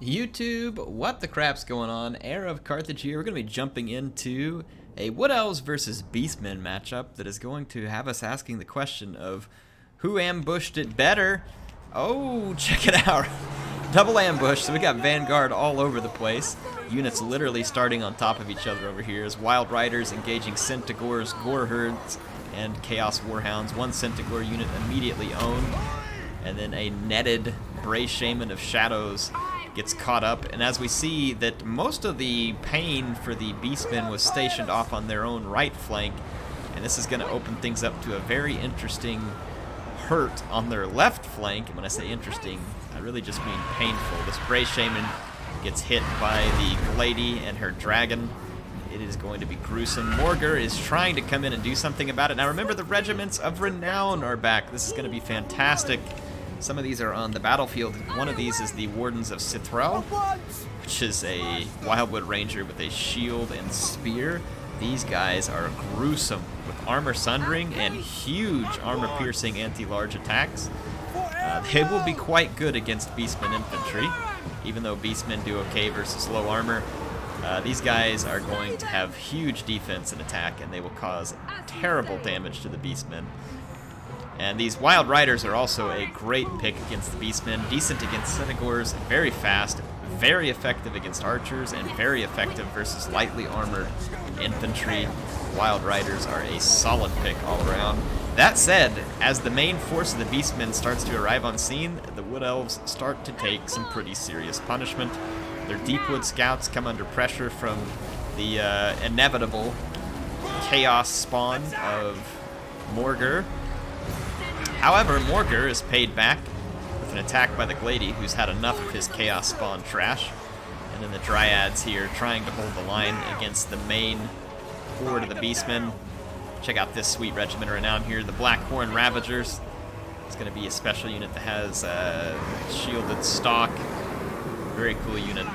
YouTube, what the crap's going on? HeirofCarthage here. We're going to be jumping into a Wood Elves versus Beastmen matchup that is going to have us asking the question of who ambushed it better. Oh, check it out. Double ambush, so we got Vanguard all over the place. Units literally starting on top of each other over here as Wild Riders engaging Centaurs, Gore Herds, and Chaos Warhounds. One Centaur unit immediately owned, and then a netted Bray Shaman of Shadows gets caught up, and as we see that most of the pain for the Beastmen was stationed off on their own right flank, and this is going to open things up to a very interesting hurt on their left flank. And when I say interesting, I really just mean painful. This Bray Shaman gets hit by the Lady and her dragon. It is going to be gruesome. Morgur is trying to come in and do something about it. Now remember, the regiments of renown are back. This is going to be fantastic. Some of these are on the battlefield. One of these is the Wardens of Cithrel, which is a Wildwood Ranger with a shield and spear. These guys are gruesome with armor sundering and huge armor-piercing anti-large attacks. They will be quite good against Beastmen infantry, even though Beastmen do okay versus low armor. These guys are going to have huge defense and attack, and they will cause terrible damage to the Beastmen. And these Wild Riders are also a great pick against the Beastmen, decent against Centaurs, very fast, very effective against archers, and very effective versus lightly armored infantry. Wild Riders are a solid pick all around. That said, as the main force of the Beastmen starts to arrive on scene, the Wood Elves start to take some pretty serious punishment. Their Deepwood Scouts come under pressure from the inevitable chaos spawn of Morgur. However, Morgur is paid back with an attack by the Glady, who's had enough of his Chaos Spawn trash. And then the Dryads here trying to hold the line against the main horde of the Beastmen. Check out this sweet regiment of renown here, the Blackhorn Ravagers. It's going to be a special unit that has shielded stock. Very cool unit.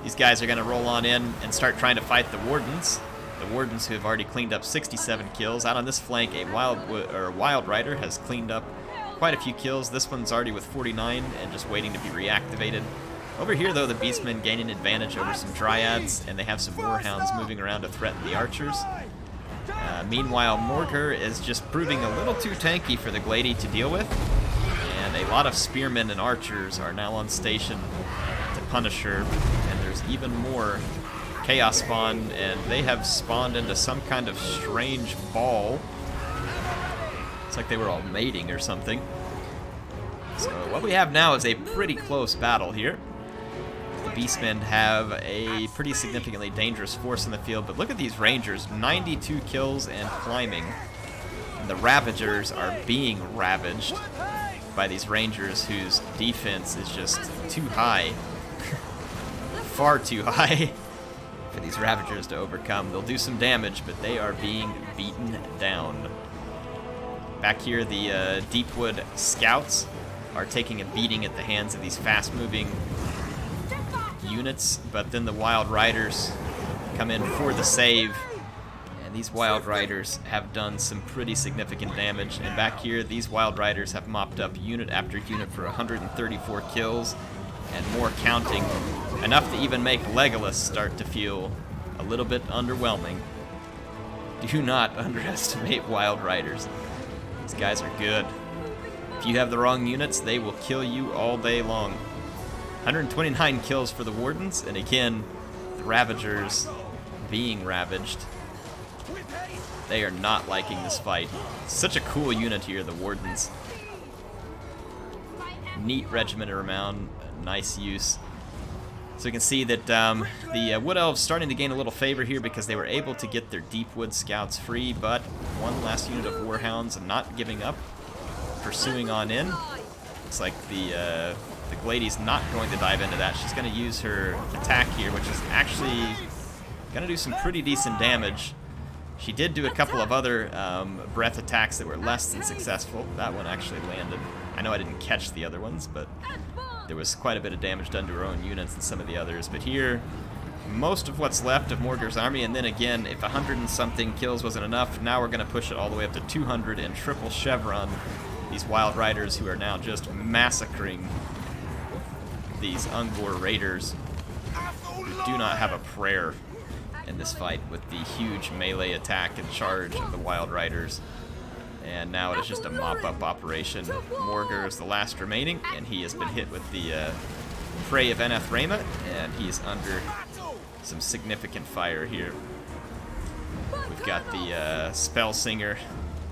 These guys are going to roll on in and start trying to fight the Wardens. The Wardens, who have already cleaned up 67 kills. Out on this flank, a Wild Rider has cleaned up quite a few kills. This one's already with 49 and just waiting to be reactivated. Over here, though, the Beastmen gain an advantage over some Dryads, and they have some Warhounds moving around to threaten the archers. Meanwhile, Morgur is just proving a little too tanky for the Glady to deal with, and a lot of Spearmen and Archers are now on station to punish her, and there's even more Chaos Spawn, and they have spawned into some kind of strange ball. It's like they were all mating or something. So what we have now is a pretty close battle here. The Beastmen have a pretty significantly dangerous force in the field, but look at these Rangers, 92 kills and climbing. And the Ravagers are being ravaged by these Rangers whose defense is just too high. Far too high for these Ravagers to overcome. They'll do some damage, but they are being beaten down. Back here, the Deepwood Scouts are taking a beating at the hands of these fast-moving units, but then the Wild Riders come in for the save, and these Wild Riders have done some pretty significant damage. And back here, these Wild Riders have mopped up unit after unit for 134 kills, and more counting. Enough to even make Legolas start to feel a little bit underwhelming. Do not underestimate Wild Riders. These guys are good. If you have the wrong units, they will kill you all day long. 129 kills for the Wardens, and again, the Ravagers being ravaged. They are not liking this fight. Such a cool unit here, the Wardens. Neat regiment of renown, nice use. So you can see that the Wood Elves starting to gain a little favor here because they were able to get their Deepwood Scouts free, but one last unit of Warhounds not giving up, pursuing on in. Looks like the Glady's not going to dive into that. She's going to use her attack here, which is actually going to do some pretty decent damage. She did do a couple of other breath attacks that were less than successful. That one actually landed. I know I didn't catch the other ones, but there was quite a bit of damage done to her own units and some of the others. But here, most of what's left of Morgur's army, and then again, if 100 and something kills wasn't enough, now we're going to push it all the way up to 200 and triple chevron these Wild Riders, who are now just massacring these Ungor Raiders who do not have a prayer in this fight with the huge melee attack and charge of the Wild Riders. And now it is just a mop-up operation. Morgar is the last remaining, and he has been hit with the Prey of Enethrema, and he's under some significant fire here. We've got the Spell Singer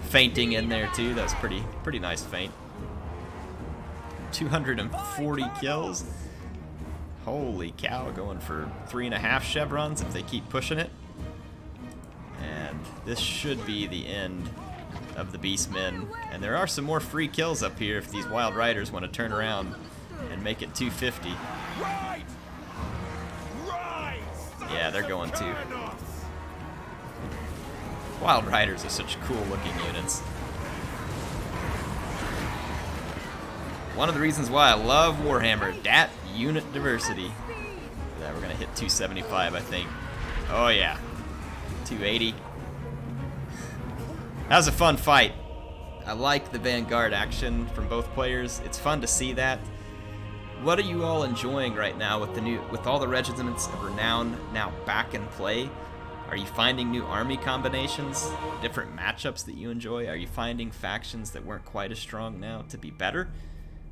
fainting in there too. That was pretty nice feint. 240 kills. Holy cow, going for 3.5 chevrons if they keep pushing it. And this should be the end of the Beastmen. And there are some more free kills up here if these Wild Riders want to turn around and make it 250. Yeah, they're going too. Wild Riders are such cool looking units. One of the reasons why I love Warhammer, that unit diversity. Yeah, we're gonna hit 275, I think. Oh yeah, 280. That was a fun fight. I like the Vanguard action from both players. It's fun to see that. What are you all enjoying right now with all the regiments of renown now back in play? Are you finding new army combinations, different matchups that you enjoy? Are you finding factions that weren't quite as strong now to be better?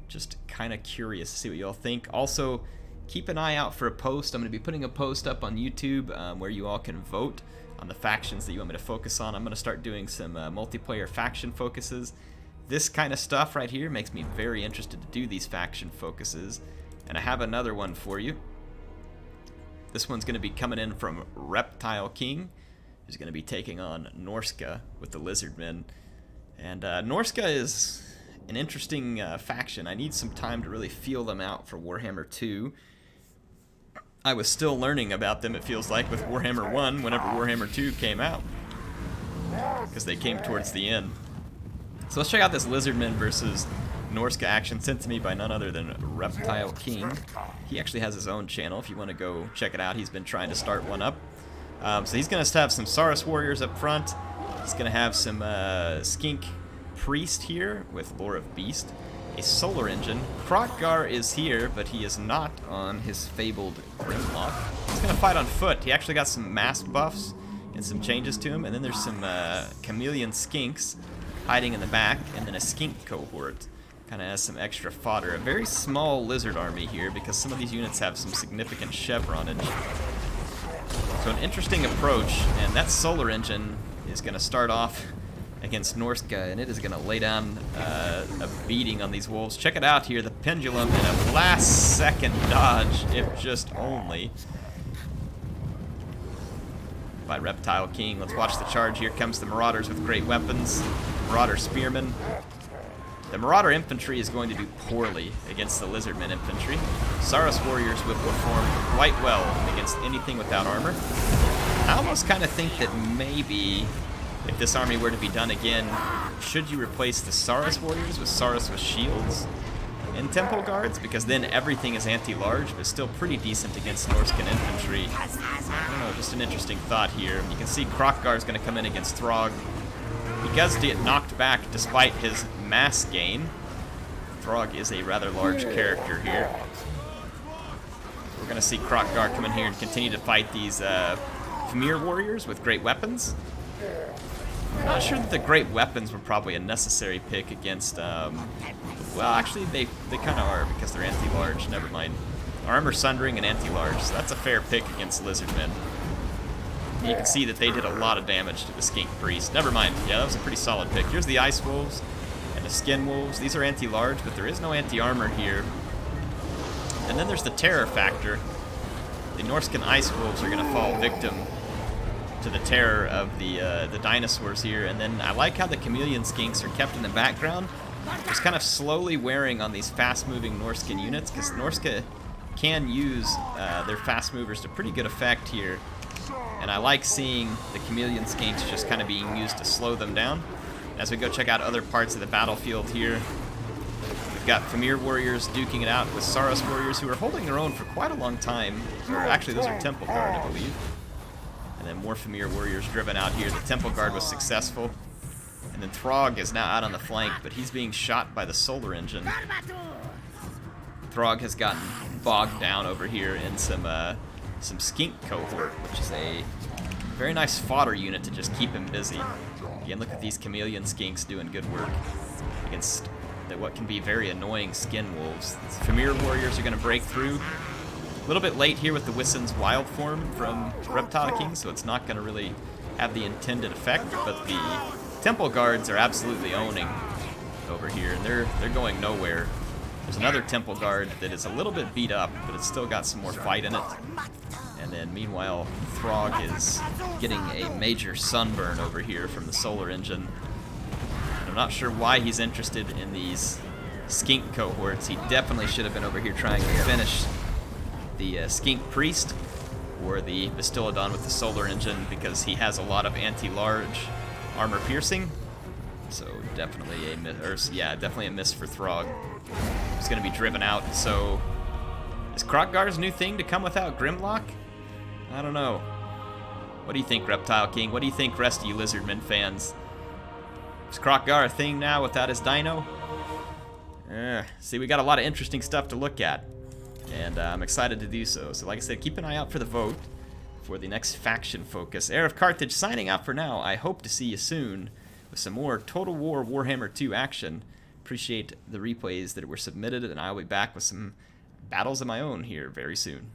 Just kind of curious to see what you all think. Also, keep an eye out for a post. I'm going to be putting a post up on YouTube where you all can vote on the factions that you want me to focus on. I'm going to start doing some multiplayer faction focuses. This kind of stuff right here makes me very interested to do these faction focuses. And I have another one for you. This one's going to be coming in from Reptile King, who's going to be taking on Norska with the Lizardmen. And Norska is an interesting faction. I need some time to really feel them out for Warhammer 2. I was still learning about them, it feels like, with Warhammer 1 whenever Warhammer 2 came out, because they came towards the end. So let's check out this Lizardmen versus Norska action sent to me by none other than Reptile King. He actually has his own channel if you want to go check it out. He's been trying to start one up. So he's going to have some Saurus Warriors up front. He's going to have some Skink Priest here with Lore of Beast, a Solar Engine. Kroq-Gar is here, but he is not on his fabled Grimlock. He's going to fight on foot. He actually got some mass buffs and some changes to him, and then there's some Chameleon Skinks hiding in the back, and then a Skink cohort. Kind of has some extra fodder. A very small lizard army here because some of these units have some significant chevronage. So an interesting approach, and that Solar Engine is going to start off against Norska, and it is going to lay down a beating on these wolves. Check it out here, the pendulum in a last-second dodge, if just only, by Reptile King. Let's watch the charge. Here comes the Marauders with great weapons. Marauder Spearmen. The Marauder Infantry is going to do poorly against the Lizardmen Infantry. Saurus Warriors will perform quite well against anything without armor. I almost kind of think that maybe if this army were to be done again, should you replace the Saurus Warriors with Saurus with shields and Temple Guards? Because then everything is anti-large, but still pretty decent against Norscan infantry. I don't know, just an interesting thought here. You can see Kroq-Gar is going to come in against Throg. He does get knocked back despite his mass gain. Throg is a rather large character here. We're going to see Kroq-Gar come in here and continue to fight these Famir Warriors with great weapons. I'm not sure that the great weapons were probably a necessary pick against, well, actually they kind of are because they're anti-large, never mind. Armor Sundering and anti-large, so that's a fair pick against Lizardmen. You can see that they did a lot of damage to the Skink Priest. Never mind, yeah, that was a pretty solid pick. Here's the Ice Wolves and the Skin Wolves. These are anti-large, but there is no anti-armor here. And then there's the terror factor. The Norscan Ice Wolves are going to fall victim to the terror of the dinosaurs here. And then I like how the Chameleon Skinks are kept in the background, just kind of slowly wearing on these fast-moving Norscan units, because Norska can use their fast movers to pretty good effect here. And I like seeing the Chameleon Skinks just kind of being used to slow them down. As we go check out other parts of the battlefield here, we've got Famir Warriors duking it out with Saurus Warriors, who are holding their own for quite a long time. Or actually, those are Temple Guard, I believe. And then more Famir Warriors driven out here. The Temple Guard was successful. And then Throg is now out on the flank, but he's being shot by the Solar Engine. Throg has gotten bogged down over here in some skink cohort, which is a very nice fodder unit to just keep him busy. Again, look at these chameleon skinks doing good work against what can be very annoying skin wolves. These Famir warriors are going to break through. A little bit late here with the Wissen's wild form from Reptile King, so it's not going to really have the intended effect, but the Temple Guards are absolutely owning over here, and they're going nowhere. There's another Temple Guard that is a little bit beat up, but it's still got some more fight in it. And then meanwhile, Throg is getting a major sunburn over here from the solar engine. I'm not sure why he's interested in these skink cohorts. He definitely should have been over here trying to finish the skink priest or the Bastillodon with the solar engine, because he has a lot of anti-large armor piercing. So definitely a miss, definitely a miss for Throg. He's going to be driven out. So is Krokgar's new thing to come without Grimlock? I don't know. What do you think, Reptile King? What do you think, rest of you Lizardmen fans? Is Krokgar a thing now without his dino? See, we got a lot of interesting stuff to look at, and I'm excited to do so. So like I said, keep an eye out for the vote for the next faction focus. HeirofCarthage signing out for now. I hope to see you soon with some more Total War Warhammer 2 action. Appreciate the replays that were submitted, and I'll be back with some battles of my own here very soon.